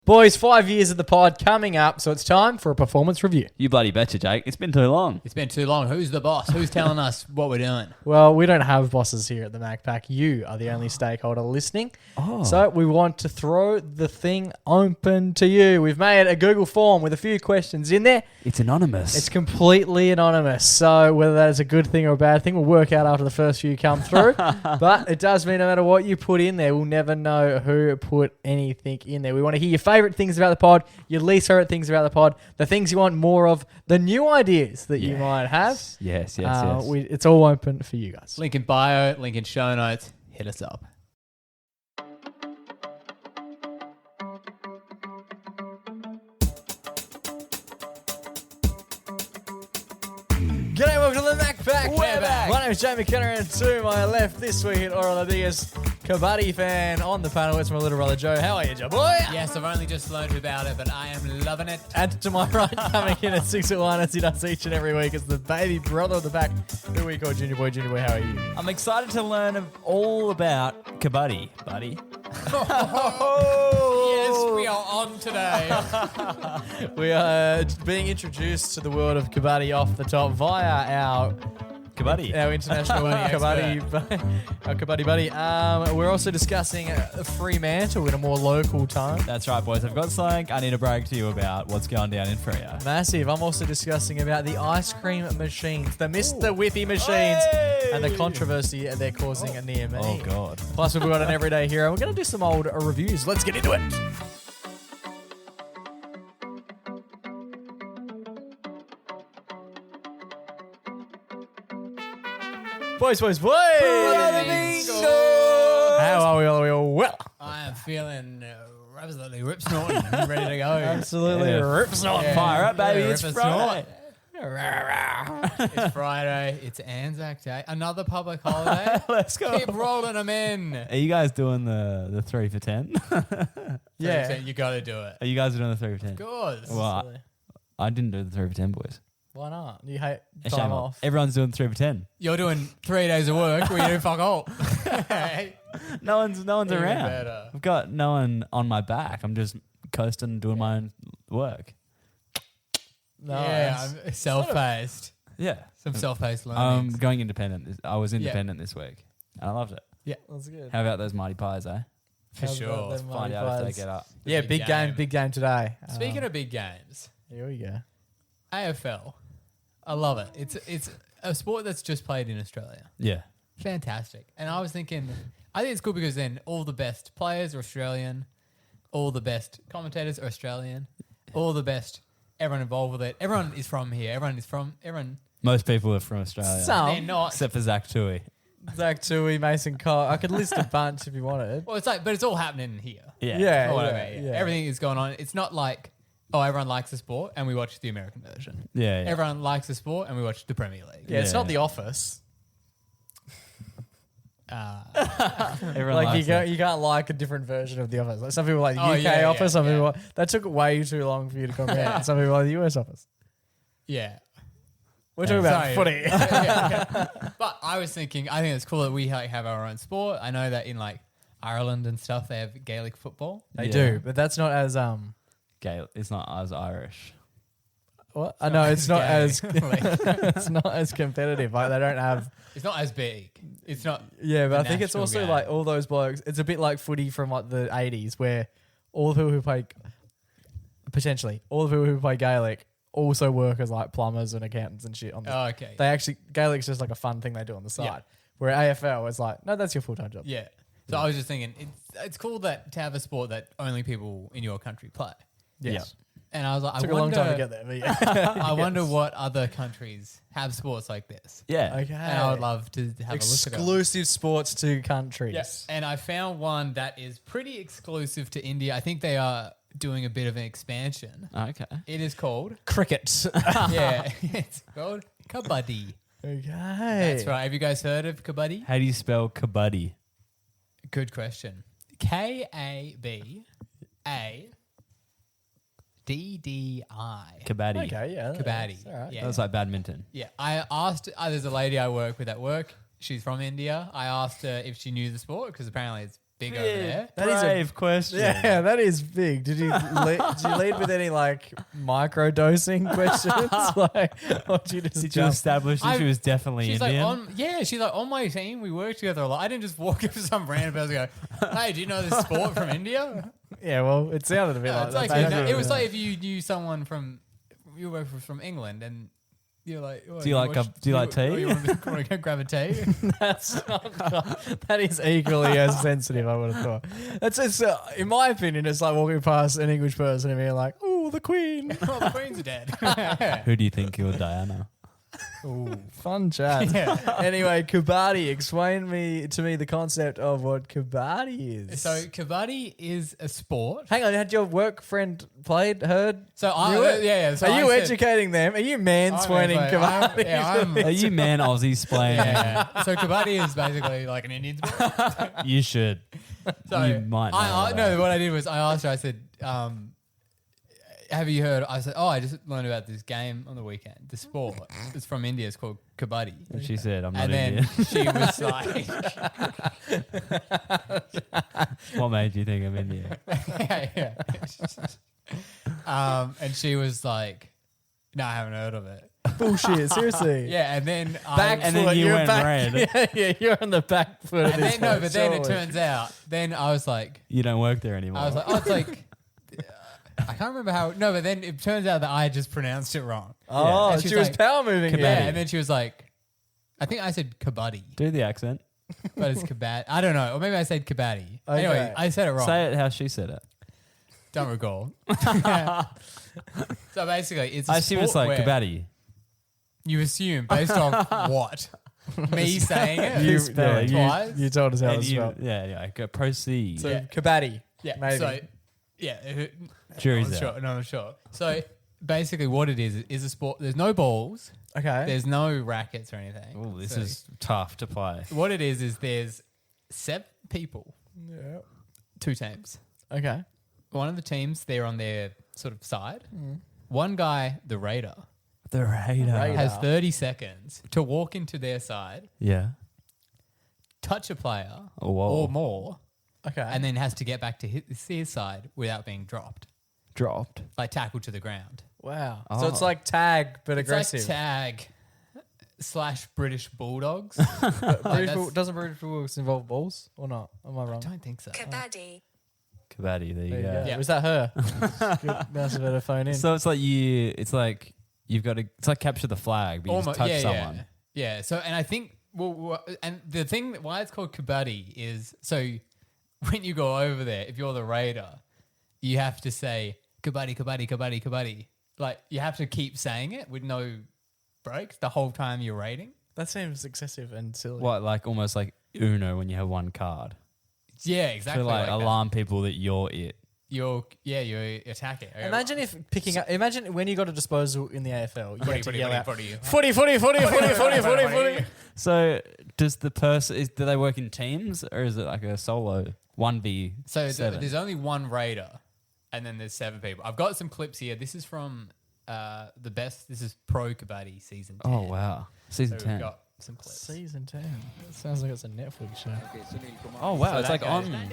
Boys, 5 years of the pod coming up, so it's time for a performance review. You bloody betcha, Jake. It's been too long. It's been too long. Who's the boss? Who's telling us what we're doing? Well, we don't have bosses here at the MacPack. You are the only stakeholder listening. So we want to throw the thing open to you. We've made a Google form with a few questions in there. It's anonymous. It's completely anonymous. So whether that is a good thing or a bad thing, we'll work out after the first few come through. But it does mean no matter what you put in there, we'll never know who put anything in there. We want to hear your favourite things about the pod, your least favourite things about the pod, the things you want more of, the new ideas that you might have. Yes. It's all open for you guys. Link in bio, link in show notes. Hit us up. G'day, welcome to the MacPack. We're back. My name is Jamie Kenner, and to my left this week at Oral, the biggest Kabaddi fan on the panel. It's my little brother Joe. How are you, Joe boy? Yes, I've only just learned about it, but I am loving it. And to my right, coming in at 6'1", as he does each and every week, is the baby brother of the pack, who we call Junior Boy. Junior Boy, how are you? I'm excited to learn all about Kabaddi, buddy. Yes, we are on today. We are being introduced to the world of Kabaddi off the top via our international Kabaddi buddy. We're also discussing Fremantle in a more local tone. That's right, boys. I've got something I need to brag to you about what's going down in Freo. Massive. I'm also discussing about the ice cream machines, the Mr Whippy machines, and the controversy they're causing near me. Oh, God. Plus, we've got an everyday hero. We're going to do some old reviews. Let's get into it. Boys. How are we all? Well, I am feeling absolutely rip snorting. Ready to go. absolutely rip snorting. Fire up, baby. Yeah, It's rip Friday. It's Friday. It's Anzac Day. Another public holiday. Let's go. Keep rolling them in. Are you guys doing the 3 for 10? Yeah. You got to do it. Are you guys doing the 3 for 10? Good. Well, I didn't do the 3 for 10, boys. Why not? You hate Shame time on. off. Everyone's doing 3 for 10. You're doing 3 days of work where you do fuck all. No one's Even around. better. I've got no one on my back. I'm just coasting and doing my own work. Nice. Yeah, I'm self-paced. Yeah. Some self-paced I'm learning. going independent. I was independent this week. And I loved it. That's good. How about those mighty pies, eh? For sure. Them Find mighty out if pies. they get up. Yeah, big big game. game today. Speaking of big games, Here we go. AFL. I love it. It's a sport that's just played in Australia. Yeah. Fantastic. And I was thinking, I think it's cool because then all the best players are Australian, all the best commentators are Australian, all the best, everyone involved with it. Everyone is from here. Everyone. Most people are from Australia. They're not. Except for Zach Tui. Zach Tui, Mason Cole. I could list a bunch if you wanted. Well, it's like, but it's all happening here. Yeah. Yeah. Or whatever. Everything is going on. It's not like, oh, everyone likes the sport and we watch the American version. Yeah. Everyone likes the sport and we watch the Premier League. Yeah, it's Yeah. not The Office. Everyone Like likes it. you can't like a different version of The Office. Like some people like the Oh, UK yeah, yeah, Office. Some yeah. people that took way too long for you to comprehend. Some people like the US Office. Yeah. We're talking about Sorry. footy. Yeah. But I was thinking, I think it's cool that we have our own sport. I know that in like Ireland and stuff, they have Gaelic football. They Yeah. do, but that's not as Gael. It's not as Irish. What? I know it's not gay. as it's not as competitive. Like they don't have. It's not as big. It's not. Yeah, but the I think it's national also game. like all those blokes. It's a bit like footy from like the 80s, where all the people who play all the people who play Gaelic also work as like plumbers and accountants and shit. On the, Oh, okay. they actually Gaelic's just like a fun thing they do on the side. Yeah. Where AFL is like, no, that's your full time job. Yeah. So I was just thinking, it's cool that to have a sport that only people in your country play. Yes. And I was like, Took I a long wonder, time to get there, but yeah. I wonder what other countries have sports like this. Yeah. Okay. And I would love to have a look at it. Exclusive sports to countries. Yes. And I found one that is pretty exclusive to India. I think they are doing a bit of an expansion. Okay. It is called, Cricket. yeah, it's called Kabaddi. Okay. That's right. Have you guys heard of Kabaddi? How do you spell Kabaddi? Good question. Kabaddi. Kabaddi. Okay, yeah. Kabaddi. that's all right. Yeah. That's like badminton. Yeah. I asked, there's a lady I work with at work. She's from India. I asked her if she knew the sport because apparently it's big over there. That is a brave question. Yeah, that is big. Did you lead with any like micro dosing questions? Like, or did you just Did you jump? establish that she was definitely She's Indian? she's like on my team. We work together a lot. I didn't just walk up to some random person and go, "Hey, do you know this sport from India?" Yeah, well, it sounded a bit It's like like that. it was like if you knew someone from from England and you're like, oh, Do you like tea? You want to go grab a tea? That's not, that is equally as sensitive, I would have thought. That's just, in my opinion, it's like walking past an English person and being like, "Oh, the Queen." Oh, the Queen's dead. Who do you think killed Diana? Ooh, fun chat. Anyway, Kabaddi. Explain to me the concept of what Kabaddi is. So Kabaddi is a sport. Hang on, had your work friend heard? So Knew it? So Are I you said- educating them? Are you mansplaining Kabaddi? Are you man Aussie playing? Yeah. So Kabaddi is basically like an Indian sport. You should. So You might know I that. no, what I did was I asked her, I said, have you heard? I said, I just learned about this game on the weekend. The sport. It's from India. It's called Kabaddi. And she said, I'm not And then Indian. she was like, What made you think I'm Indian? yeah. And she was like, no, I haven't heard of it. Bullshit, seriously. Yeah, and then Back And then foot, you you're went back, red. Yeah, you're on the back foot. and then no, but then it turns out. Then I was like, You don't work there anymore. oh, it's like. I can't remember how. No, but then it turns out that I just pronounced it wrong. Oh, And she she's was like, power moving. Yeah, you. and then she was like, I think I said Kabaddi, Do the accent. but it's Kabaddi. I don't know, or maybe I said Kabaddi. Okay. Anyway, I said it wrong. Say it how she said it. Don't recall. So basically, it's a I assume it's sport like where Kabaddi. You assume based off what? Me saying it. You, spell it. Twice? you told us how And to you, spell. yeah, go proceed. So Yeah. Kabaddi. Yeah. Maybe. So yeah. Jury's I'm out. sure. No, I'm sure. So basically, what it is a sport. There's no balls. Okay. There's no rackets or anything. Oh, this So is tough to play. what it is there's 7 people, Yeah. 2 teams. Okay. One of the teams, they're on their sort of side. One guy, the raider, The radar. Radar. has 30 seconds to walk into their side, Yeah. touch a player Oh, whoa. or more, Okay. and then has to get back to his side without being dropped, Dropped. like tackled to the ground. wow. Oh. So it's like tag, but It's aggressive. like tag / British Bulldogs. Doesn't British Bulldogs involve balls or not? Am I I wrong? don't think so. Kabaddi. Kabaddi. There you There you go. go. Yeah. Was that her? Good mouse of her to phone in. So it's like you've got to. It's like capture the flag, but you just touch someone. Yeah. So, and I think, and the thing why it's called Kabaddi is so when you go over there, if you're the raider, you have to say Kabaddi, Kabaddi, Kabaddi, Kabaddi. Like you have to keep saying it with no breaks the whole time you're raiding. That seems excessive and silly. What, like almost like Uno when you have one card Yeah, exactly. to like that. alarm people that you're it. You're attacking. Imagine if picking up. Imagine when you got a disposal in the AFL. You had to yell out, footy. "Footy, footy, footy, footy, footy, footy, footy." So does the person? Do they work in teams or is it like a solo 1v7? So there's only one raider, and then there's 7 people. I've got some clips here. This is from the best. This is Pro Kabaddi season 10. Oh wow, season So 10. we've got some clips. Season 10. That sounds like it's a Netflix show. Oh wow, So it's that like goes- on.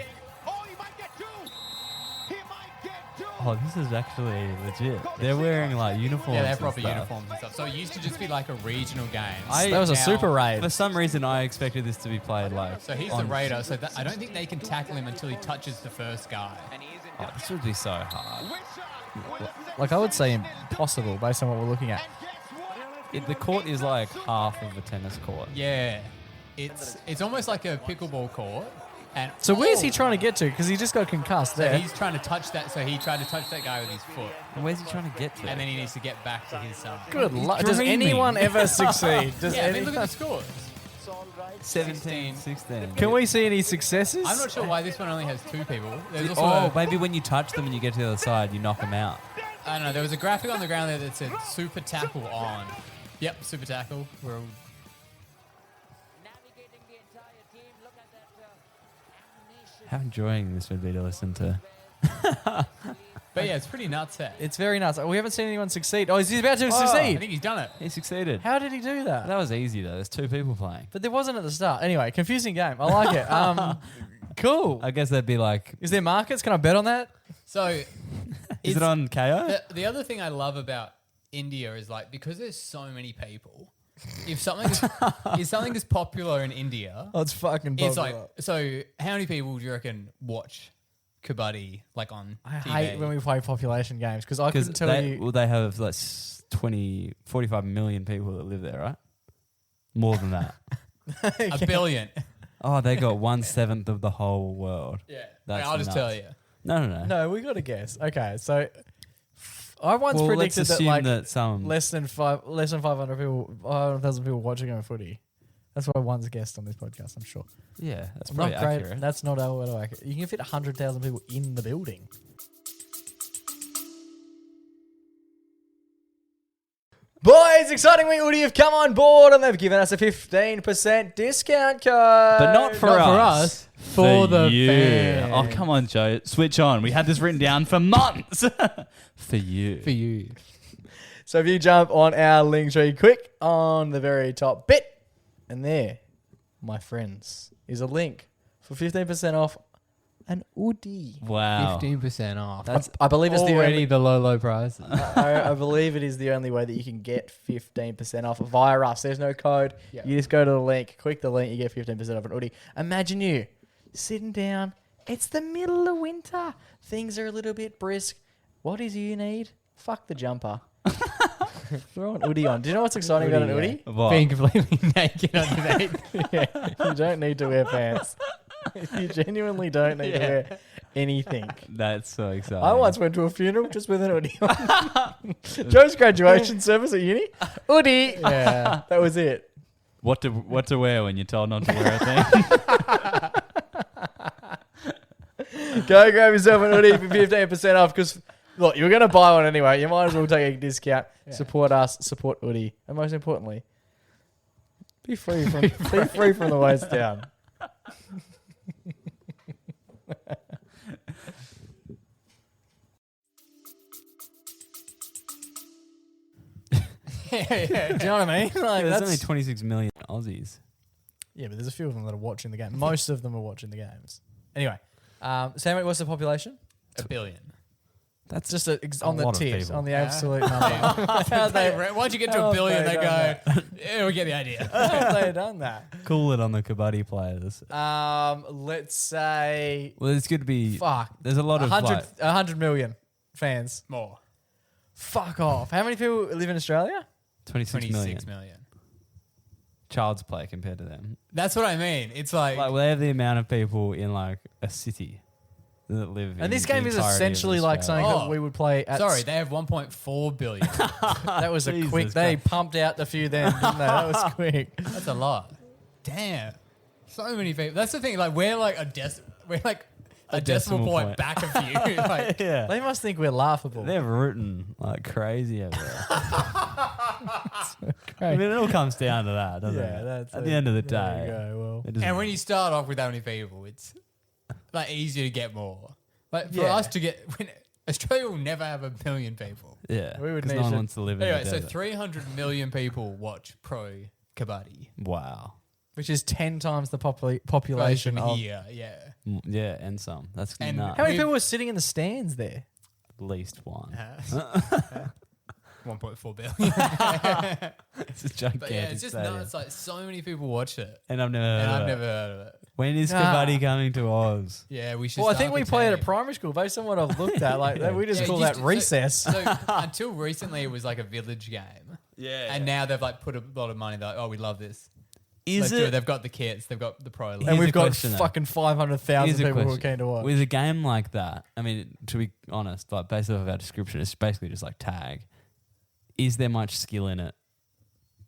Oh, this is actually legit. They're wearing like uniforms. Yeah, they're and proper stuff. uniforms and stuff. So it used to just be like a regional game. That was a Now- super raid. For some reason, I expected this to be played like. So he's the on- raider. So I don't think they can tackle him until he touches the first guy. Oh, this would be so hard. Like I would say impossible based on what we're looking at. The court is like half of a tennis court. Yeah, it's almost like a pickleball court. And So where's he trying to get to? Because he just got concussed So there. he's trying to touch that. So he tried to touch that guy with his foot, And where's he trying to get to? and then he needs to get back to his side. Good luck. Does dreaming. anyone ever succeed? Does Yeah, I mean, anyone? look at the scores. 17, 16. Can we see any successes? I'm not sure why this one only has 2 people. There's also Oh, maybe when you touch them and you get to the other side, you knock them out. I don't know. There was a graphic on the ground there that said "Super Tackle on." Yep, Super Tackle. We're How enjoying this would be to listen to. but yeah, it's pretty nuts. It's very nuts. We haven't seen anyone succeed. Oh, is he about to I succeed? think he's done it. He succeeded. How did he do that? That was easy though. There's 2 people playing. But there wasn't at the start. Anyway, confusing game. I like it. cool. I guess that'd be like, Is there markets? Can I bet on that? So is it's- it on KO? the other thing I love about India is like because there's so many people. If something is popular in India, Oh, it's fucking it's popular. like so. How many people do you reckon watch Kabaddi like on I TV? hate when we play population games because I couldn't tell you. Well, they have like 45 million people that live there, right? More than that. A billion. Oh, they got 1/7 of the whole world. Yeah, That's I'll just nuts. tell you. No. No, we got to guess. Okay, so I once Well, let's predicted that assume like that some. less than 500 people, 500,000 people watching on footy. That's what I once guessed on this podcast. I'm sure. Yeah, that's I'm pretty not great. accurate. That's not how accurate. You can fit 100,000 people in the building. Boys, exciting week. Woody have come on board and they've given us a 15% discount code. But not for Not for us. us, for the you. fans. Oh, come on, Joe. Switch on. We had this written down for months. For you. For you. So if you jump on our link tree quick on the very top bit, and there, my friends, is a link for 15% off an hoodie. Wow. 15% off. That's I believe it's the already only, the low prices. I believe it is the only way that you can get 15% off via us. There's no code. Yeah. You just go to the link, click the link, you get 15% off an hoodie. Imagine you sitting down. It's the middle of winter. Things are a little bit brisk. What is you need? Fuck the jumper. Throw an hoodie on. Do you know what's exciting about an hoodie? What? Being completely naked underneath. Yeah, you don't need to wear pants. You genuinely don't need to wear anything. That's so exciting. I once went to a funeral just with an hoodie on. Joe's graduation service at uni. Hoodie. Yeah, that was it. What to wear when you're told not to wear a thing? Go grab yourself an hoodie for 15% off because, look, you're going to buy one anyway. You might as well take a discount. Yeah. Support us. Support hoodie. And most importantly, be free from the waist down. Do you know what I mean? Like There's that's only 26 million Aussies. yeah, but there's a few of them that are watching the game. Most of them are watching the games. Anyway, Sam, what's the population? $1 billion. That's just on the lot of tips, people. on the absolute number. Once you get to how $1 billion, have they they go, done yeah, we get the idea. They've done that. Cool it on the Kabaddi players. Let's say Well, it's good to be. fuck. There's a lot of 100 million fans. More. Fuck off. How many people live in Australia? 26 million. 26 million. Child's play compared to them. That's what I mean. It's like, Like, they have the amount of people in like a city that live in And this the game is entirety of essentially like Australia. something that Oh. we would play at. sorry, they have 1.4 billion. That was a Jesus quick. They Christ. pumped out the few then, didn't they? That was quick. That's a lot. Damn. So many people. That's the thing. Like, we're like a decimal point back a few. Like, Yeah. They must think we're laughable. They're rooting like crazy over there. I Great. mean, it all comes down to that, doesn't Yeah, it? that's At the end of the there you day. go. Well, it doesn't- and when you start off with that many people, it's like easier to get more. Like for Yeah. us to get, Australia will never have 1 billion people. yeah, we would 'cause need no one to- wants to live in Anyway, the so desert. 300 million people watch pro Kabaddi. Wow. which is 10 times the population of. here, yeah. Yeah, and some. That's And nuts. How many We've- people were sitting in the stands there? At least one. 1.4 billion. It's a gigantic But yeah, it's just stadium. nuts. Like so many people watch it, And I've never and heard I've of it. never heard of it. When is Ah. Kabaddi coming to Oz? Yeah, we should. Well, I start think up we a played at team. primary school based on what I've looked at. Like we just Yeah, call you that just- recess. So until recently, it was like a village game, Yeah. and now they've like put a lot of money. They're like, oh, we love this. is Let's do it. it They've got the kits. They've got the pro. and Here's we've a got question, though. fucking 500,000 Here's a people who are question. keen to watch. with a game like that? I mean, to be honest, like based off of our description, it's basically just like tag. Is there much skill in it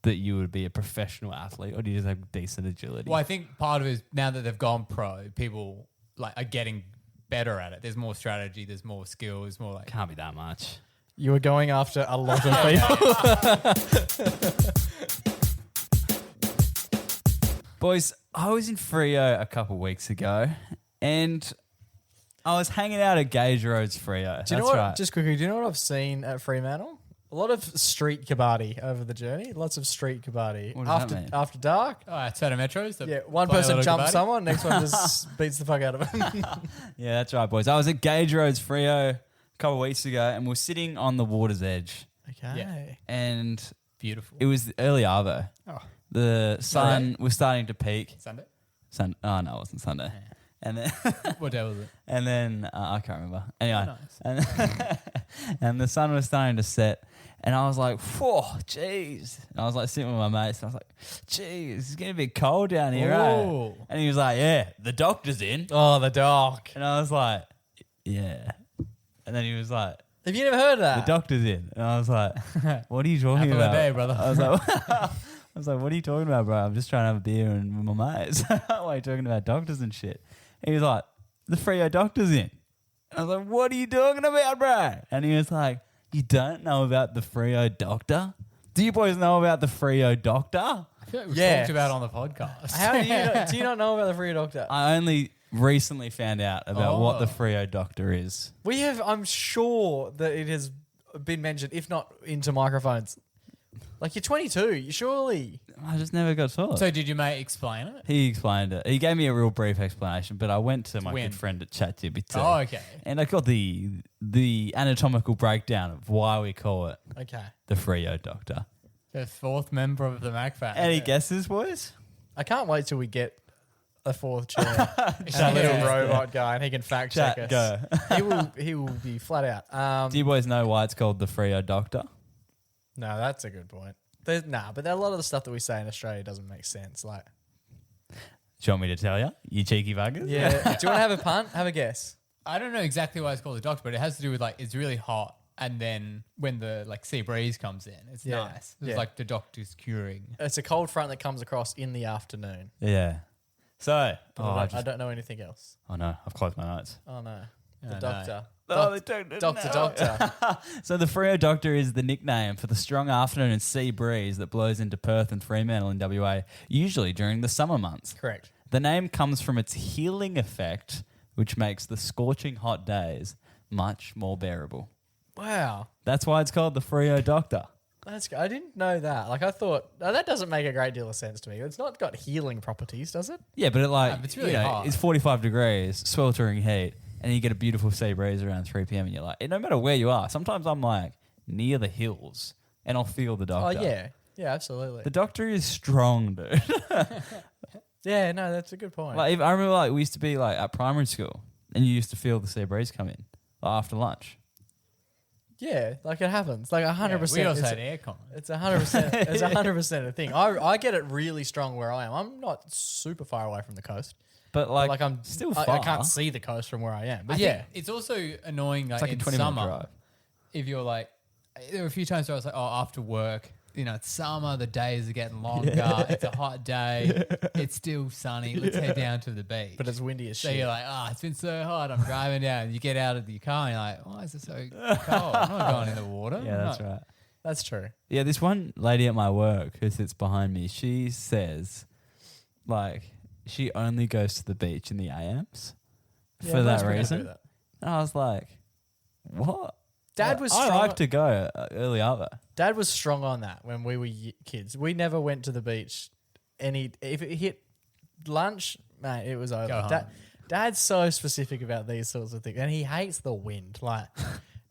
that you would be a professional athlete, or do you just have decent agility? Well, I think part of it is now that they've gone pro, people like are getting better at it. There's more strategy. There's more skill. There's more like. Can't be that much. You were going after a lot of people. Boys, I was in Freo a couple weeks ago, and I was hanging out at Gage Road's Freo. Do you know That's what? right. Just quickly, do you know what I've seen at Fremantle? A lot of street kabaddi over the journey. Lots of street kabaddi. What does that mean? After dark. Oh, outside of metros. that Yeah, one play a person lot of jumps Kabaddi? someone, next one just beats the fuck out of him. Yeah, that's right, boys. I was at Gage Roads Freo a couple of weeks ago, and we're sitting on the water's edge, Okay. and Beautiful. it was early arvo. Oh, The sun was starting to peak. Sunday. Oh no, it wasn't Sunday. And then, What day was it? and then I can't remember. Anyway, Nice. and and the sun was starting to set, and I was like, "Whoa, jeez!" And I was like sitting with my mates, and I was like, "Jeez, it's getting a bit cold down here, Ooh. eh?" And he was like, "Yeah, the doctor's in," Oh, the doc. and I was like, "Yeah," and then he was like, Have you never heard of that? "The doctor's in," and I was like, "What are you talking Apple a about?" day, brother. I was like. I was like, "What are you talking about, bro? I'm just trying to have a beer and with my mates. Why are you talking about doctors and shit?" And he was like, "The Freo Doctor's in." And I was like, "What are you talking about, bro?" And he was like, "You don't know about the Freo Doctor? Do you boys know about the Freo Doctor?" I feel like we Yeah. talked about it on the podcast. How do you know, do you not know about the Freo Doctor? I only recently found out about what the Oh. Freo Doctor is. We have, I'm sure that it has been mentioned, if not into microphones. Like, you're 22, you surely. I just never got taught. So did your mate explain it? He explained it. He gave me a real brief explanation, but I went to my When? good friend at ChatGPT. Oh, okay. And I got the anatomical breakdown of why we call it Okay. the Freo Doctor. The fourth member of the Mac family. Any guesses, boys? I can't wait till we get a fourth chair. that Yeah. little robot guy, and he can fact check Chat, us. go. He will be flat out. Do you boys know why it's called the Freo Doctor? No, that's a good point. But a lot of the stuff that we say in Australia doesn't make sense. Like, Do you want me to tell you? You cheeky buggers? yeah. Do you want to have a punt? Have a guess. I don't know exactly why it's called the doctor, but it has to do with like it's really hot, and then when the like sea breeze comes in, it's Yeah. nice. It's Yeah. like the doctor's curing. It's a cold front that comes across in the afternoon. Yeah. So, I don't know anything else. oh no, I've closed my notes. Oh no, Oh, the no. doctor. Oh, the doctor. Doctor. So the Freo Doctor is the nickname for the strong afternoon and sea breeze that blows into Perth and Fremantle in WA, usually during the summer months. Correct. The name comes from its healing effect, which makes the scorching hot days much more bearable. Wow. That's why it's called the Freo Doctor. I didn't know that. Like, I thought that doesn't make a great deal of sense to me. It's not got healing properties, does it? Yeah, but It's really hot. It's 45 degrees, sweltering heat, and you get a beautiful sea breeze around 3 p.m. and you're like, no matter where you are, sometimes I'm like near the hills and I'll feel the doctor. Oh yeah, yeah, absolutely. The doctor is strong, dude. Yeah, no, that's a good point. Like, I remember like we used to be like at primary school and you used to feel the sea breeze come in after lunch. Yeah, like it happens. Like 100%. We also had aircon. It's 100%. It's 100% a thing. I get it really strong where I am. I'm not super far away from the coast. But like I'm still I far. can't see the coast from where I am. But I yeah, think it's also annoying like, It's like in a 20-minute summer drive. if you're like there were a few times where I was like, oh, after work, it's summer, the days are getting longer, it's a hot day, it's still sunny, let's head down to the beach. but it's windy as so shit. you're like, it's been so hot, I'm driving down, you get out of your car and you're like, why is it so cold? I'm not going in the water. Yeah, that's right. That's true. Yeah, this one lady at my work who sits behind me, she says like she only goes to the beach in the AMs Yeah, for most that people do reason. that. And I was like, what? Dad was I strong. like to go early hour. Dad was strong on that when we were kids. We never went to the beach. If it hit lunch, mate, it was over. Go home. Dad's so specific about these sorts of things, and he hates the wind. Like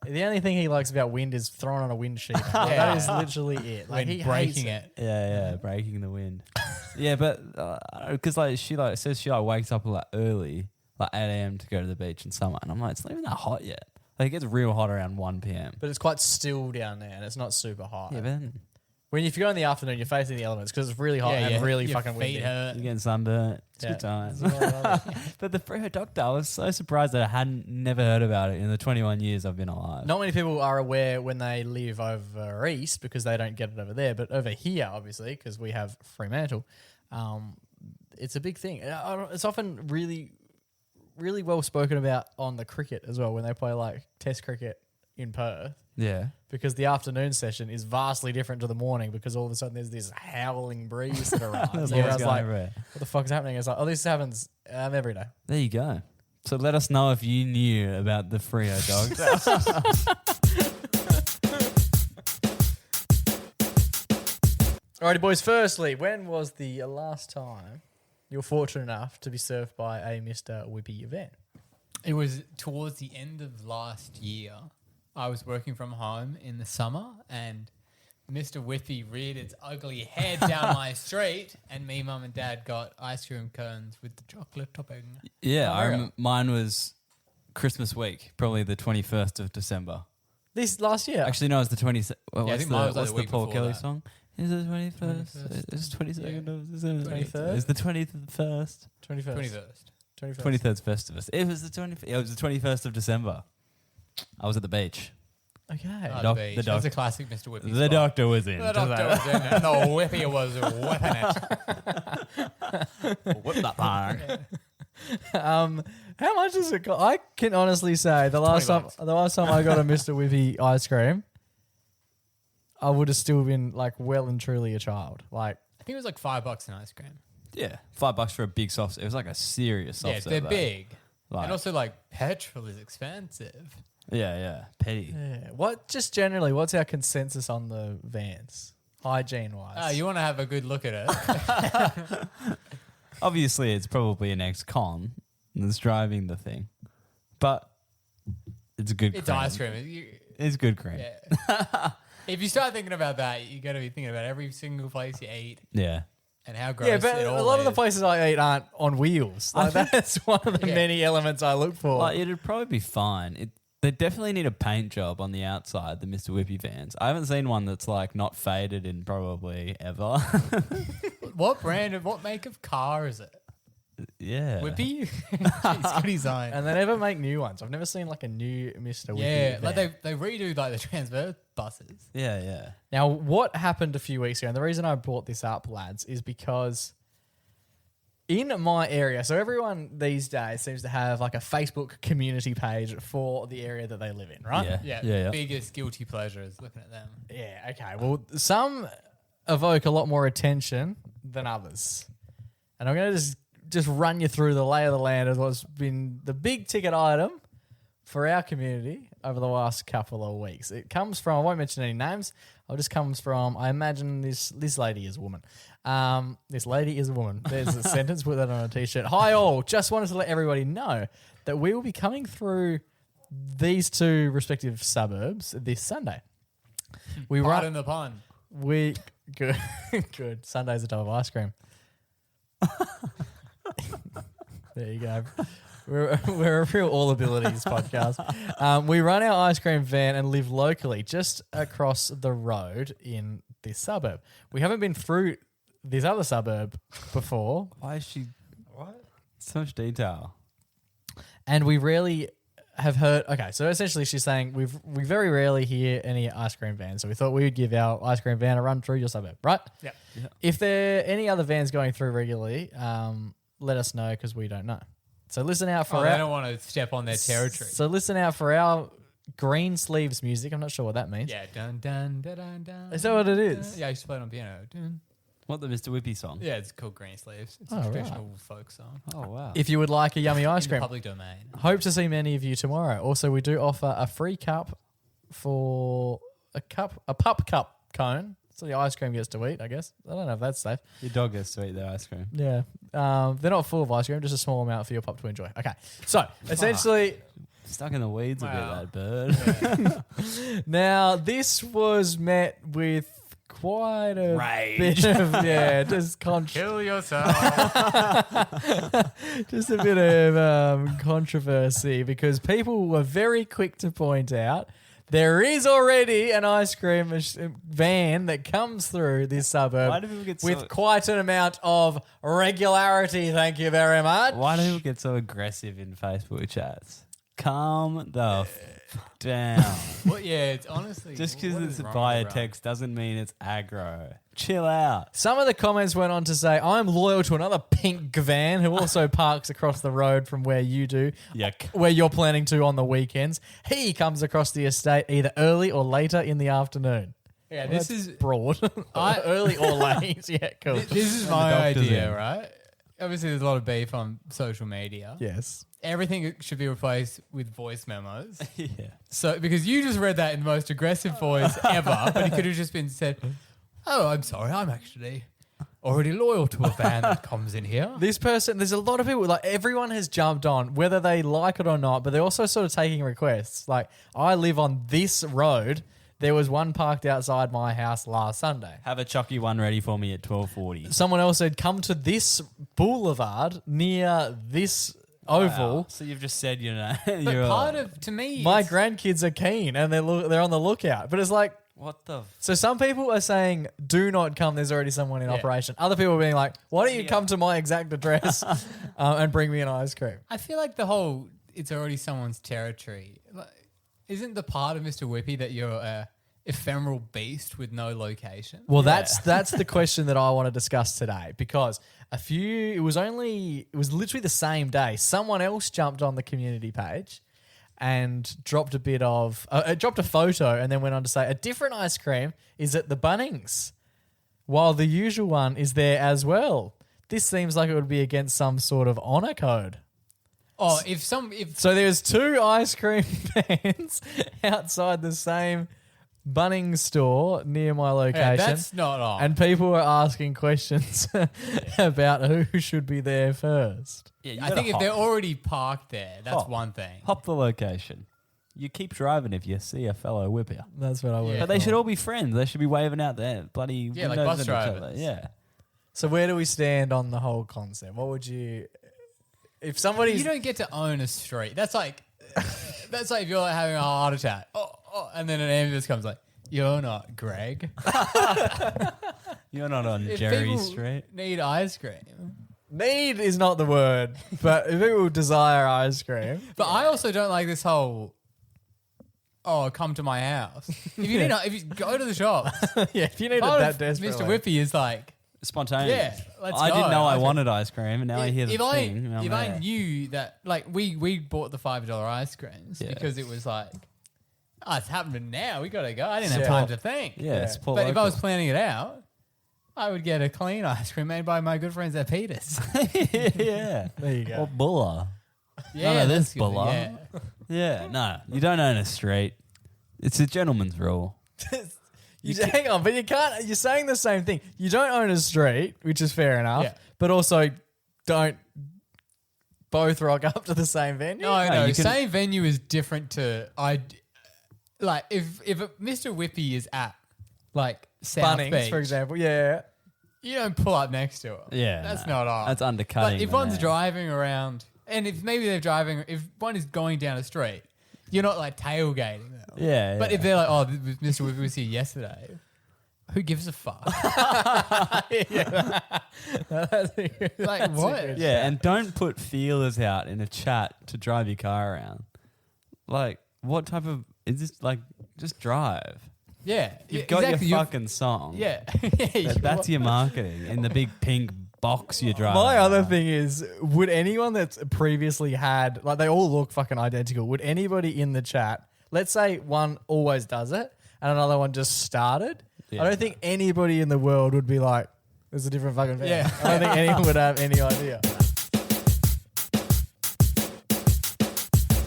the only thing he likes about wind is throwing on a wind sheet. Like, that is literally it. Like When he breaking hates it. Yeah, breaking the wind. Yeah, but because like she like says she like wakes up like early, like 8 a.m. to go to the beach in summer, and I'm like, it's not even that hot yet. Like it gets real hot around 1 p.m. But it's quite still down there, and it's not super hot. Yeah, but then If you go in the afternoon, you're facing the elements because it's really hot and really your fucking windy. feet hurt. you're getting sunburnt. It's Yeah. good times. That's what I love it. But the Freo Doctor, I was so surprised that I never heard about it in the 21 years I've been alive. Not many people are aware when they live over east because they don't get it over there. But over here, obviously, because we have Fremantle, it's a big thing. It's often really, really well spoken about on the cricket as well when they play like Test cricket in Perth. Yeah. Because the afternoon session is vastly different to the morning because all of a sudden there's this howling breeze that arrives. That's And what's everyone's going like, everywhere. what the fuck's happening? It's like, oh, this happens every day. There you go. So let us know if you knew about the Freo Doctor. Alrighty, boys. Firstly, when was the last time you were fortunate enough to be served by a Mr. Whippy van? It was towards the end of last year. I was working from home in the summer and Mr. Whippy reared its ugly head down my street and me, mum and dad got ice cream cones with the chocolate topping. Yeah, Oh, really? mine was Christmas week, probably the 21st of December. This last year? Actually, no, it was the 20th. I think mine was like what's the the week Paul before Kelly that. song? Is it the 21st? 21st. It's 22nd of December. 23rd? It's the 21st. 21st. 21st. 23rd Festivus. It was the 21st of December. I was at the beach. Okay. Oh, Doc- the beach. the That's doc- a classic Mr. Whippy The spot. doctor was in. The doctor was in it and the Whippy was whipping it. Whip that barn. How much does it cost? I can honestly say the last time $20. I got a Mr. Whippy ice cream, I would have still been like well and truly a child. Like, I think it was like $5 an ice cream. Yeah, $5 for a big soft. It was like a serious soft. Yeah, serve, they're though. big. Like, And also like petrol is expensive. yeah, petty. yeah. Just generally, what's our consensus on the vans, hygiene wise? You want to have a good look at it. Obviously, it's probably an ex-con that's driving the thing, but it's good. It's cream. ice cream. It's good cream. Yeah. If you start thinking about that, you got to be thinking about every single place you eat Yeah. and how gross Yeah, but it all a lot of the is. places I eat aren't on wheels. Like, that's one of the Yeah. many elements I look for. Like, it'd probably be fine. They definitely need a paint job on the outside, the Mr. Whippy vans. I haven't seen one that's like not faded in probably ever. What make of car is it? Yeah. Whippy? He's got his own. And they never make new ones. I've never seen like a new Mr. Whippy Yeah, van. like they redo like the transfer buses. Yeah. Now, what happened a few weeks ago, and the reason I brought this up, lads, is because in my area, so everyone these days seems to have like a Facebook community page for the area that they live in, right? Yeah. Biggest guilty pleasure is looking at them. Yeah, okay. Well, some evoke a lot more attention than others. And I'm going to just run you through the lay of the land of what's been the big ticket item for our community over the last couple of weeks. It comes from, I won't mention any names, it just comes from, I imagine this lady is a woman. This lady is a woman. There's a sentence, put that on a t-shirt. Hi all, just wanted to let everybody know that we will be coming through these two respective suburbs this Sunday. We Pardon the pun. Good. Good. Sunday's a type of ice cream. There you go. We're a real all abilities podcast. We run our ice cream van and live locally just across the road in this suburb. We haven't been through this other suburb before. Why is she... What? So much detail. And we rarely have heard... Okay, so essentially she's saying we very rarely hear any ice cream vans, so we thought we would give our ice cream van a run through your suburb, right? Yeah. If there are any other vans going through regularly, let us know because we don't know. So listen out for I don't want to step on their territory. So listen out for our green sleeves music. I'm not sure what that means. Yeah, dun dun dun dun dun. Is that what it is? Yeah, I used to play it on piano. Dun. What, the Mr. Whippy song? Yeah, it's called Green Sleeves. It's Oh, a right. traditional folk song. Oh, wow. If you would like a yummy ice In cream, public domain. hope to see many of you tomorrow. Also, we do offer a free cup for a pup cup cone. So the ice cream gets to eat, I guess. I don't know if that's safe. Your dog gets to eat their ice cream. Yeah. They're not full of ice cream, just a small amount for your pup to enjoy. Okay. So essentially, Stuck in the weeds Wow. a bit, that bird. now this was met with quite a Rage. bit of, just Kill yourself. just a bit of controversy because people were very quick to point out there is already an ice cream van that comes through this suburb Why do people get with so... quite an amount of regularity. Thank you very much. Why do people get so aggressive in Facebook chats? Calm the down. Well, yeah, it's honestly. Just because what it's is wrong via with everyone? text doesn't mean it's aggro. Chill out. Some of the comments went on to say, I'm loyal to another pink van who also parks across the road from where you do, Yuck. where you're planning to on the weekends. He comes across the estate either early or later in the afternoon. Yeah, Well, this that's is broad. Early or late. Yeah, cool. this is the my doctor's idea, in. right? Obviously, there's a lot of beef on social media. Yes. Everything should be replaced with voice memos. Yeah. So, because you just read that in the most aggressive voice ever, but it could have just been said, Oh, I'm sorry. I'm actually already loyal to a fan that comes in here. This person, there's a lot of people, like everyone has jumped on, whether they like it or not, but they're also sort of taking requests. Like, I live on this road. There was one parked outside my house last Sunday. Have a chocky one ready for me at 12:40. Someone else said, come to this boulevard near this oval. Wow. So you've just said, you know, But you're part of, to me, My it's- grandkids are keen and they're on the lookout. But it's like, what the? so some people are saying, do not come. There's already someone in Yeah. operation. Other people are being like, why don't you come to my exact address and bring me an ice cream? I feel like the whole it's already someone's territory. Like, isn't the part of Mr. Whippy that you're a ephemeral beast with no location? Well, that's the question that I want to discuss today, because it was literally the same day. Someone else jumped on the community page and dropped dropped a photo and then went on to say a different ice cream is at the Bunnings, while the usual one is there as well. This seems like it would be against some sort of honor code. Oh, So there's two ice cream vans outside the same Bunnings store near my location. yeah, that's not on. And people are asking questions about who should be there first. Yeah, you I gotta think if hop. they're already parked there, that's Hop. one thing. Hop the location. You keep driving if you see a fellow whipper. That's what I would. Yeah. But they should all be friends. They should be waving out their bloody Yeah, like windows bus at each other. drivers. Yeah. So where do we stand on the whole concept? What would you, if somebody's You don't get to own a street. That's like if you're like having a heart attack. Oh, and then an ambulance comes like, you're not Greg. You're not on If Jerry people Street. need ice cream. need is not the word, but if people desire ice cream, But I also don't like this whole, come to my house. If you if you go to the shop, yeah, if you need it part that of desperately, Mr. Whippy is like, Spontaneous. Yeah, let's I go. didn't know I Okay. wanted ice cream, and now I hear the if thing. and I'm if I there. knew that, like we bought the $5 ice creams Yeah. because it was like, it's happening now. We gotta go. I didn't have Yeah. time to think. Yeah, support But if I was local. planning it out, I would get a clean ice cream made by my good friends at Peters. yeah. there you Or go. Bulla. Yeah, None of that's this, good. Bulla. Yeah. Yeah, no, you don't own a street. It's a gentleman's rule. Hang on, but you can't. You're saying the same thing. You don't own a street, which is fair enough, Yeah. but also don't both rock up to the same venue. No, you can- same venue is different to like if Mr. Whippy is at like South Bunnings, Beach, for example. Yeah, you don't pull up next to him. Yeah, that's no. not on. That's undercutting. But if the one's man. driving around, and if one is going down a street, you're not like tailgating them. Yeah, But yeah. if they're like, Mr. Whippy was here yesterday, who gives a fuck? Like what? Yeah, and don't put feelers out in a chat to drive your car around. Like, what type of is this? Like, just drive. Yeah, You've got exactly. your fucking song. Yeah, That's your marketing in the big pink box you drive. My other thing is, would anyone that's previously had, like, they all look fucking identical, would anybody in the chat, let's say one always does it and another one just started, Yeah. I don't think anybody in the world would be like, there's a different fucking van. Yeah. I don't think anyone would have any idea.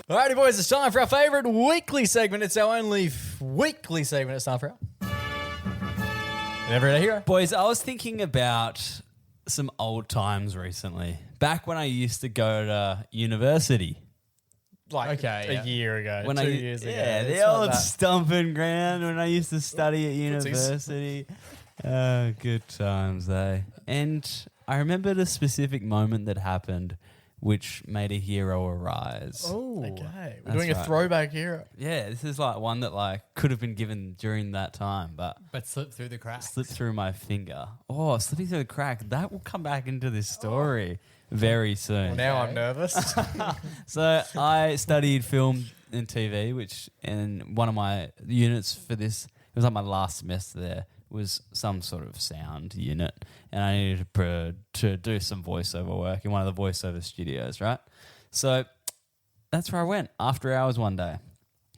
Alrighty, boys, it's time for our favourite weekly segment. It's our only weekly segment. It's time for our Everyday Hero. Boys, I was thinking about some old times recently. Back when I used to go to university. Like Okay, a yeah. year ago, When 2 years ago. Yeah, It's the not old that. stomping ground when I used to study at Footsies. university. Oh, good times, eh? And I remembered a specific moment that happened which made a hero arise. Oh, okay. We're That's doing a right. throwback hero. Yeah, this is like one that like could have been given during that time, but but slip through the cracks. slipped through my finger. Oh, slipping through the crack. That will come back into this story very soon. Well, now Okay. I'm nervous. So I studied film and TV, which and one of my units for this, it was like my last semester there, was some sort of sound unit, and I needed to do some voiceover work in one of the voiceover studios, right? So that's where I went after hours one day.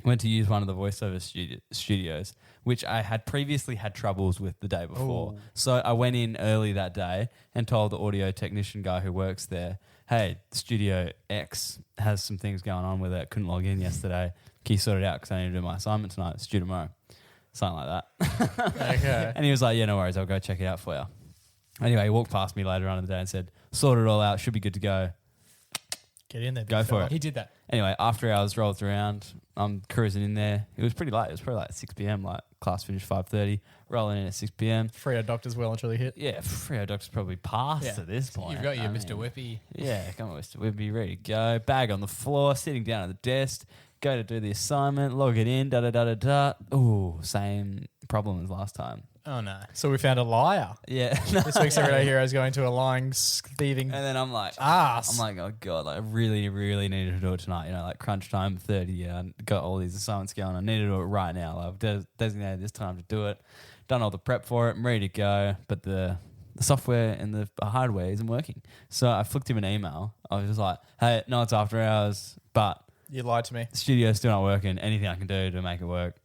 Went to use one of the voiceover studios, which I had previously had troubles with the day before. So I went in early that day and told the audio technician guy who works there, hey, Studio X has some things going on with it. Couldn't log in yesterday. Can you sort it out because I need to do my assignment tonight. It's due tomorrow. something like that. Okay. And he was like, yeah, no worries, I'll go check it out for you. Anyway, he walked past me later on in the day and said, sorted it all out, should be good to go. Get in there. Go for it. He did that. Anyway, after hours rolled around, I'm cruising in there. It was pretty late. It was probably like 6 p.m, like class finished 5:30, rolling in at 6 p.m. Freo Doctor's well and truly hit. Yeah, Freo Doctor's probably passed Yeah. at this point. You've got your I Mr. mean, Whippy. Yeah, come on, Mr. Whippy, ready to go. Bag on the floor, sitting down at the desk, go to do the assignment, log it in, da-da-da-da-da. Ooh, same problem as last time. Oh, no. So we found a liar. Yeah. This week's Everyday Hero is going to a lying, thieving And then I'm like, ass. I'm like, oh God, like I really, really needed to do it tonight. You know, like crunch time 30. Yeah, I got all these assignments going. I need to do it right now. Like, I've designated this time to do it. Done all the prep for it. I'm ready to go. But the software and the hardware isn't working. So I flicked him an email. I was just like, hey, no, it's after hours, but You lied to me. the studio's still not working. Anything I can do to make it work,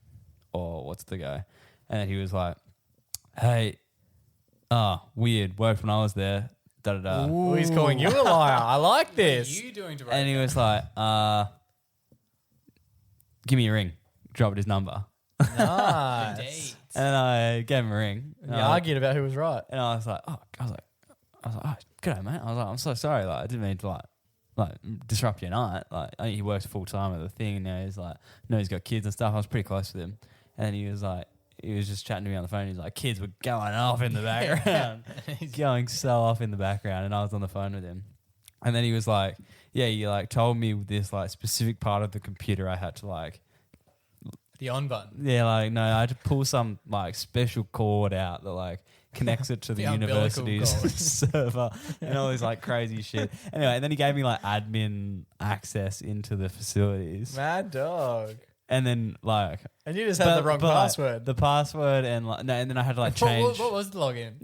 or what's the go? And then he was like, hey, weird. Worked when I was there. Da da da. Oh, he's calling you a liar. I like What are this. you doing to And he was like, give me a ring. Dropped his number. Nice. Indeed. And I gave him a ring. You argued about who was right. And I was like, oh, g'day, mate. I was like, I'm so sorry. Like, I didn't mean to like disrupt your night. Like, I think he works full time at the thing, and now he's like, no, he's got kids and stuff. I was pretty close with him, and he was like, he was just chatting to me on the phone. He's like, kids were going off in the background, going so off in the background, and I was on the phone with him, and then he was like, yeah, you like told me this like specific part of the computer I had to like. The on button. Yeah, like, no, I had to pull some, like, special cord out that, like, connects it to the The umbilical university's cord. server and all this, like, crazy shit. Anyway, and then he gave me, like, admin access into the facilities. Mad dog. And then, like... And you just had the wrong like, password. the password and, like... No, and then I had to, like, change... What was the login?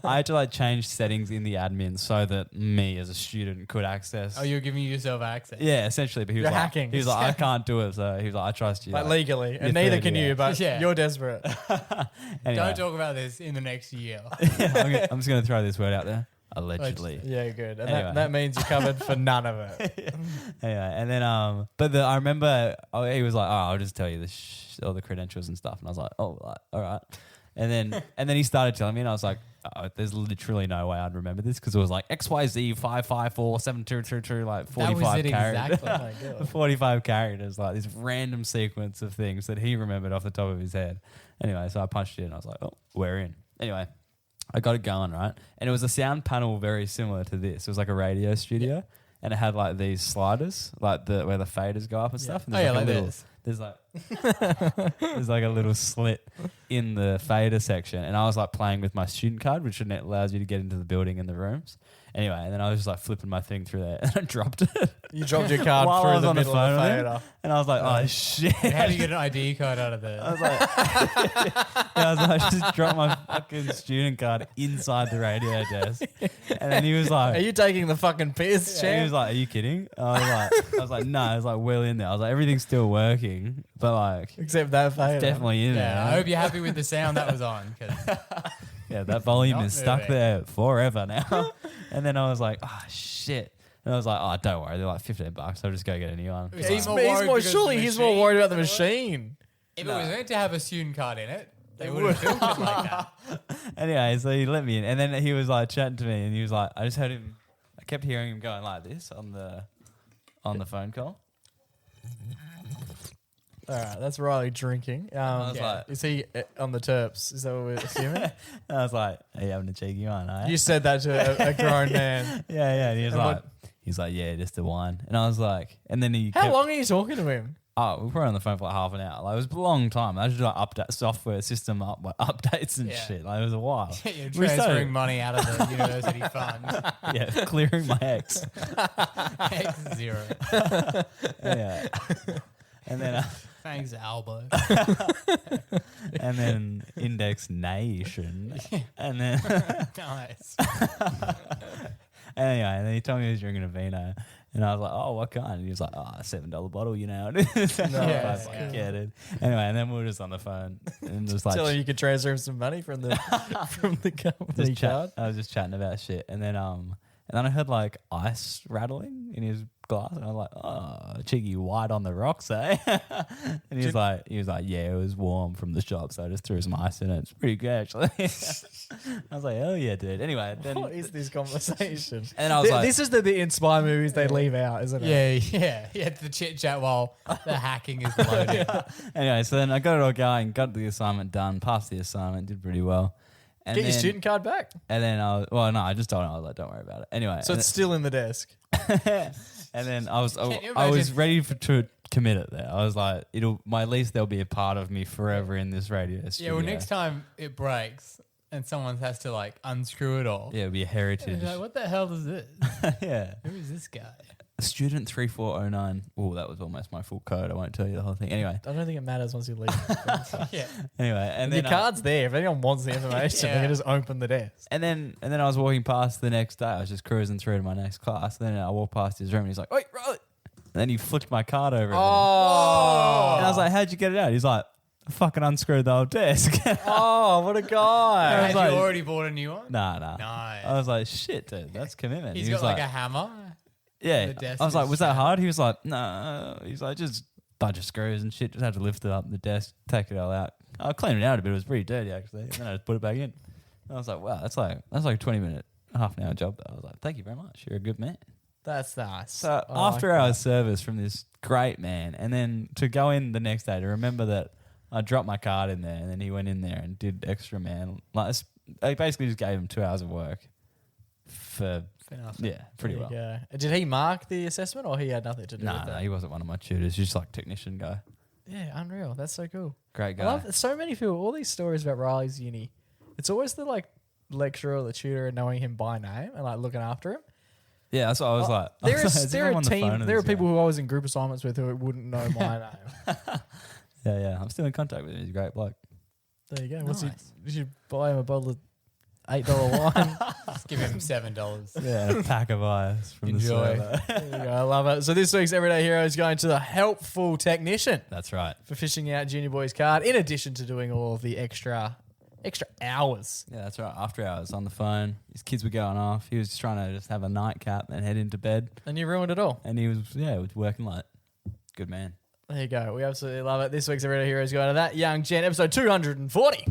I had to, like, change settings in the admin so that me, as a student, could access... Oh, you're giving yourself access. Yeah, essentially. But he was You're like... hacking. He was like, I can't do it. So he was like, I trust you. Like legally. you're And neither 30, can yeah. you, but Yeah. you're desperate. Anyway. Don't talk about this in the next year. I'm just going to throw this word out there. Allegedly. Yeah, good. And Anyway. that means you're covered for none of it. Anyway, and then I remember he was like, "Oh, I'll just tell you all the credentials and stuff," and I was like, "Oh, like, all right." And then he started telling me, and I was like, oh, "There's literally no way I'd remember this because it was like XYZ 5547222 like 45 That was it characters, exactly. Oh my God. 45 characters, like this random sequence of things that he remembered off the top of his head. Anyway, so I punched it in, and I was like, "Oh, we're in." Anyway. I got it going, right? And it was a sound panel very similar to this. It was like a radio studio, and it had like these sliders, like where the faders go up and stuff. And Oh, yeah, a like little, this. there's like a little slit in the fader section, and I was like playing with my student card, which allows you to get into the building and the rooms. Anyway, and then I was just like flipping my thing through there, and I dropped it. You dropped your card While I through was the on the middle of phone the with him. fader. And I was like, oh shit. How do you get an ID card out of I there? was like, I was like, I just dropped my fucking student card inside the radio desk. And then he was like, Are you taking the fucking piss, and he champ? was like, are you kidding? I was like, no, I was like well in there. I was like, everything's still working, but like, Except that fader. definitely in Yeah, I there. hope you're happy with the sound that was on. 'Cause Yeah, that volume Not is stuck moving. there forever now. And then I was like, oh shit. And I was like, oh, don't worry, they're like $15. I'll just go get a new one. He's He's more more, worried because surely the he's more machine worried about the doesn't work. machine. if it was meant to have a student card in it, they They would have filmed it like that. Anyway, so he let me in, and then he was like chatting to me, and he was like, I just heard him. I kept hearing him going like this on the phone call. All right, that's Riley drinking. I was Yeah. like, Is he on the terps? Is that what we're assuming? I was like, are you having a cheeky one? Eh? You said that to a grown man. Yeah. And he was And like, yeah, just the wine. And I was like, and then he How kept, long are you talking to him? Oh, we were probably on the phone for like half an hour. Like, it was a long time. I just like update software system updates and Yeah. shit. Like, it was a while. You're We started- transferring money out of the university fund. Yeah, clearing my ex. X0. Yeah. And then Thanks, Albo. and then Index Nation. And then Nice. anyway, and then he told me he was drinking a vino. And I was like, oh, what kind? And he was like, oh, $7 bottle, you know. Nice. I get it. Anyway, and then we were just on the phone and just like Tell him you could transfer him some money from the company just card. I was just chatting about shit. And then I heard like ice rattling in his glass, and I was like, oh, cheeky white on the rocks, eh? And he was like, yeah, it was warm from the shop, so I just threw some ice in it. It's pretty good actually. I was like, oh yeah, dude. Anyway, then What is this conversation? And I was like, this is the bit in spy movies they leave out, isn't it? Yeah. The chit chat while the hacking is loading. anyway, so then I got it all going, got the assignment done, passed the assignment, did pretty well. And Get your then- student card back. And then I just told him, I was like, don't worry about it. Anyway, So it's still in the desk. and then I was you I was imagine? ready to commit it there. I was like, at least there'll be a part of me forever in this radio Yeah, studio. well, next time it breaks and someone has to like unscrew it all. Yeah, it'll be a heritage. Like, what the hell is this? yeah. Who is this guy? Student 3409. Oh, that was almost my full code. I won't tell you the whole thing. Anyway. I don't think it matters once you leave. Yeah. Anyway, and Your then card's there. If anyone wants the information, they Yeah. can just open the desk. and then I was walking past the next day. I was just cruising through to my next class. And then I walked past his room and he's like, "Wait, Riley!" And then he flicked my card over. Oh, And I was like, "How'd you get it out?" He's like, "I fucking unscrewed the whole desk." oh, what a guy. Had like- you already bought a new one? Nah. Nice. I was like, "Shit, dude, that's commitment." He's He was got like a hammer. yeah. the desk I was like, is "Was that shattered. hard?" He was like, "No." He's like, "Just bunch of screws and shit. Just had to lift it up the desk, take it all out. I cleaned it out a bit. It was pretty dirty actually. And then I just put it back in." And I was like, "Wow, that's like a 20-minute, half an hour job." Though. I was like, "Thank you very much. You're a good man." That's nice. So I like after our service from this great man, and then to go in the next day to remember that I dropped my card in there, and then he went in there and did extra man. Like I basically just gave him 2 hours of work for pretty There well. you go. Did he mark the assessment or he had nothing to do with No, that? he wasn't one of my tutors. He's just like technician guy. Yeah, unreal. That's so cool. Great guy. I love so many people. All these stories about Riley's uni. It's always the like lecturer or the tutor and knowing him by name and like looking after him. Yeah, that's what I was like. There I was like, is there are everyone on the phone team. with There are this people guy? who I was in group assignments with who wouldn't know my name. Yeah. I'm still in contact with him. He's a great bloke. There you go. Nice. You should buy him a bottle of $8 wine. Just give him $7. Yeah, and a pack of ice from Enjoy. the server. There you go. I love it. So this week's Everyday Hero is going to the helpful technician That's right. for fishing out Junior Boy's card, in addition to doing all of the extra hours. Yeah, that's right. After hours on the phone, his kids were going off. He was just trying to just have a nightcap and head into bed. And you ruined it all. And he was working late. Good man. There you go. We absolutely love it. This week's Everyday Hero is going to that young Jen, episode 240.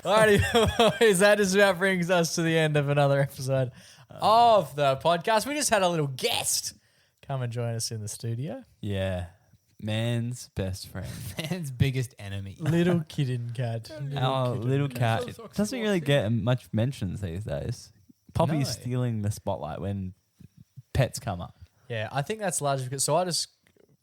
Alrighty, boys, that just about brings us to the end of another episode of the podcast. We just had a little guest come and join us in the studio. Yeah. Man's best friend. Man's biggest enemy. Little kitten cat. Our little cat doesn't really get much mentions these days. Poppy's No. stealing the spotlight when pets come up. Yeah, I think that's largely because. So I just,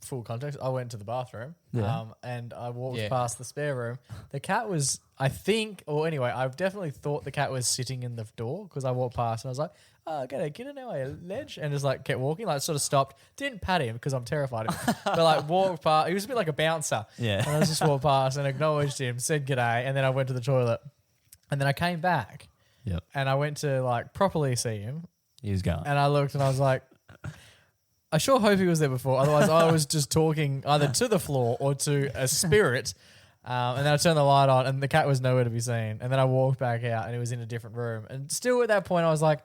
full context, I went to the bathroom Yeah. and I walked Yeah. past the spare room. The cat was, I think, or anyway, I've definitely thought the cat was sitting in the door because I walked past and I was like, oh, get in our ledge, and just like kept walking, like sort of stopped, didn't pat him because I'm terrified of him, but like walked past. He was a bit like a bouncer. Yeah. And I just walked past and acknowledged him, said g'day, and then I went to the toilet, and then I came back Yep. and I went to like properly see him. He was gone. And I looked and I was like, I sure hope he was there before. Otherwise, I was just talking either to the floor or to a spirit. And then I turned the light on and the cat was nowhere to be seen. And then I walked back out and he was in a different room. And still at that point, I was like,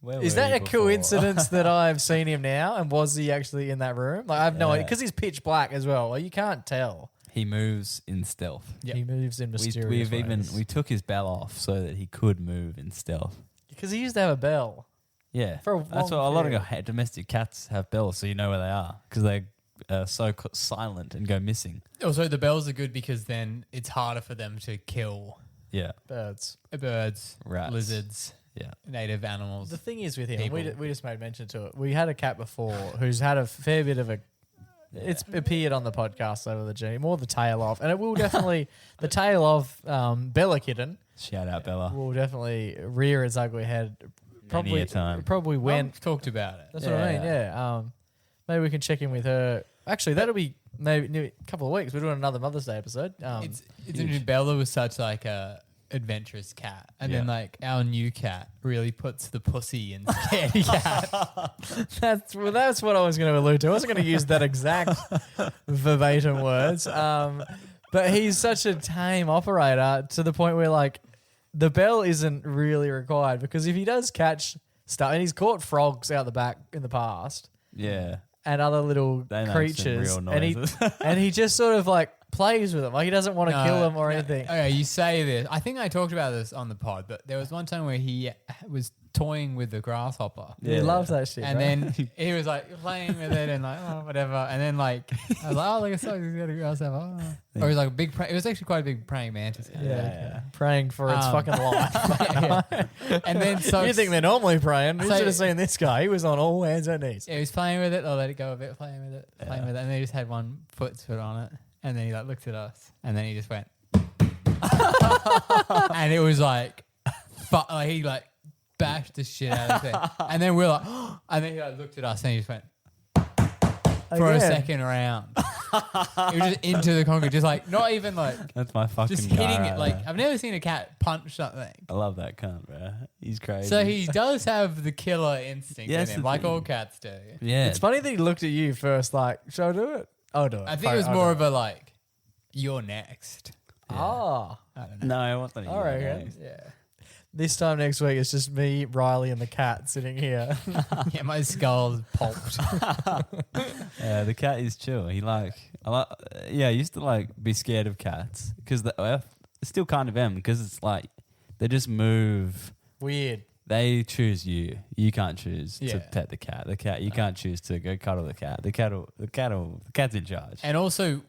Where is were that you a before? coincidence that I've seen him now? And was he actually in that room? Like, I have no idea. Because he's pitch black as well. Like, you can't tell. He moves in stealth. Yep. He moves in mysterious ways. We took his bell off so that he could move in stealth. Because he used to have a bell. Yeah, For a that's what long a lot period. of domestic cats have bells, so you know where they are because they're so silent and go missing. Also, the bells are good because then it's harder for them to kill Yeah, Birds. birds, Rats. lizards, yeah, native animals. The thing is with him, People. we just made mention to it. We had a cat before who's had a fair bit of a. It's appeared on the podcast over the journey, more the tail of, and it will definitely the tail of Bella Kitten shout out Bella. will definitely rear its ugly head. Many a time. Probably when. We've talked about it. That's what I mean. Yeah. Maybe we can check in with her. Actually, that'll be maybe a couple of weeks. We're doing another Mother's Day episode. It's interesting. Bella was such like a adventurous cat, and then Yeah. like our new cat really puts the pussy in scaredy cat. That's what I was going to allude to. I wasn't going to use that exact verbatim words. But he's such a tame operator to the point where like the bell isn't really required because if he does catch stuff, and he's caught frogs out the back in the past Yeah. and other little They make some creatures, real and noises. he just sort of like plays with them, like he doesn't want to No, kill them or no. anything. Okay, you say this. I think I talked about this on the pod, but there was one time where he was toying with the grasshopper. He Yeah. loves that shit. And right? then he was like playing with it and like, oh, whatever. And then like, I was like, oh, look, it's so he's got a grasshopper. Oh. Or it was like a big, it was actually quite a big praying mantis. yeah, praying for its fucking life. Yeah. And then so You think they're normally praying? You So- should have seen this guy. He was on all hands and knees. yeah, he was playing with it. Or let it go a bit, playing with it, playing with it. And then he just had one foot on it. And then he like looked at us. And then he just went. And it was like, he like bashed the shit out of it. And then we're like, and then he like looked at us and he just went for a Again. second round. He was just into the concrete, just like not even like That's my fucking just guy hitting right it. Like there. I've never seen a cat punch something. I love that cunt, bro. He's crazy. So he does have the killer instinct Yes, in him, the like thing. all cats do. Yeah. It's funny that he looked at you first, like, shall I do it? I'll do it. I think it was more of a like, you're next. Oh. I don't know. No, I want that. All right, okay. Yeah. This time next week, it's just me, Riley, and the cat sitting here. Yeah, my skull's pulped. Yeah, the cat is chill. I used to like be scared of cats because I still kind of am because it's like they just move. Weird. They choose you. You can't choose to Yeah. pet the cat. The cat, you can't choose to go cuddle the cat. The cat's in charge. And also,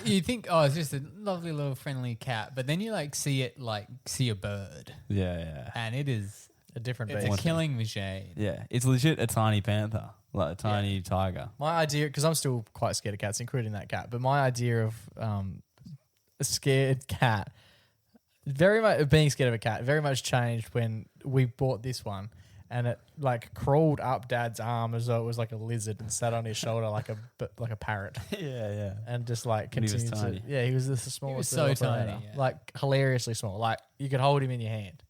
you think, oh, it's just a lovely little friendly cat, but then you like see a bird, Yeah. and it is A different it's beast. a killing machine. Yeah. It's legit a tiny panther, like a tiny tiger. My idea, because I'm still quite scared of cats, including that cat, but my idea of a scared cat, very much being scared of a cat, very much changed when we bought this one, and it like crawled up Dad's arm as though it was like a lizard and sat on his shoulder like a parrot, Yeah. and just like And he was continued tiny. to. Yeah, he was the smallest. so little tiny, predator. yeah. Like hilariously small. Like you could hold him in your hand.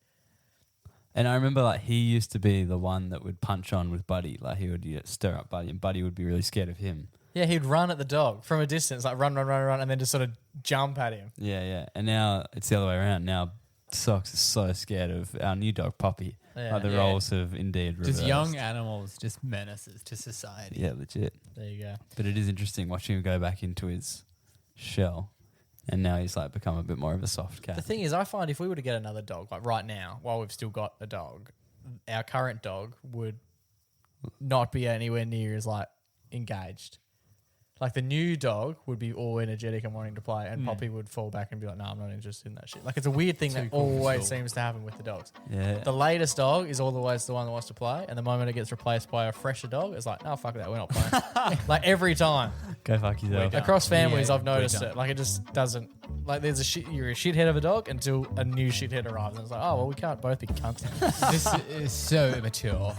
And I remember like he used to be the one that would punch on with Buddy. Like he would stir up Buddy, and Buddy would be really scared of him. Yeah, he'd run at the dog from a distance, like run, and then just sort of jump at him. Yeah. And now it's the other way around. Now Sox is so scared of our new dog Poppy. Yeah. Like the Yeah. roles have indeed reversed. Just young animals, just menaces to society. Yeah, legit. There you go. But it is interesting watching him go back into his shell, and now he's like become a bit more of a soft cat. The thing is, I find if we were to get another dog, like right now, while we've still got a dog, our current dog would not be anywhere near as like engaged. Like the new dog would be all energetic and wanting to play, and Poppy would fall back and be like, "No, I'm not interested in that shit." Like it's a weird thing that always seems to happen with the dogs. Yeah. The latest dog is always the one that wants to play, and the moment it gets replaced by a fresher dog, it's like, "No, fuck that, we're not playing." Like every time. Go fuck yourself. done. Across families, Yeah, I've noticed we're done. it. Like it just doesn't. Like there's you're a shithead of a dog until a new shithead arrives, and it's like, oh well, we can't both be cunts. This is so immature.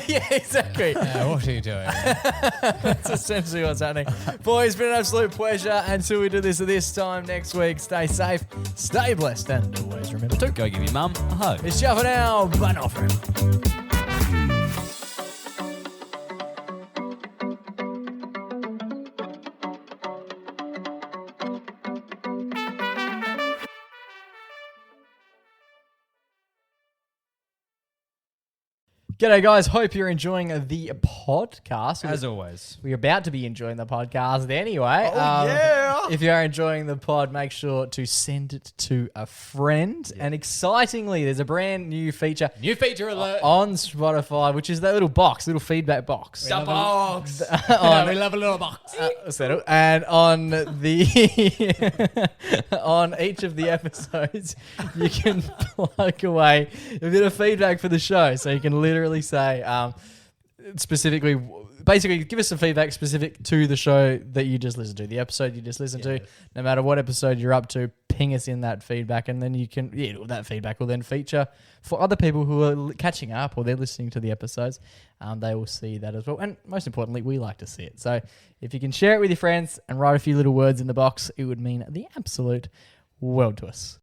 Yeah, exactly. What are you doing? That's essentially what's happening. Boys, it's been an absolute pleasure. Until we do this time next week, stay safe, stay blessed, and always remember to Go give your mum a hug. it's Java now, but not forever. G'day, guys. Hope you're enjoying the podcast. As always. We're about to be enjoying the podcast anyway. yeah. If you are enjoying the pod, make sure to send it to a friend. And excitingly, there's a brand new feature New feature alert. on Spotify, which is that little feedback box. The box. on, We love a little box. settle. And on the on each of the episodes, you can plug away a bit of feedback for the show. So you can literally say specifically, basically give us some feedback specific to the show that you just listened to, the episode you just listened to. No matter what episode you're up to, ping us in that feedback, and then you can that feedback will then feature for other people who are catching up or they're listening to the episodes. They will see that as well, and most importantly, we like to see it. So if you can share it with your friends and write a few little words in the box, it would mean the absolute world to us.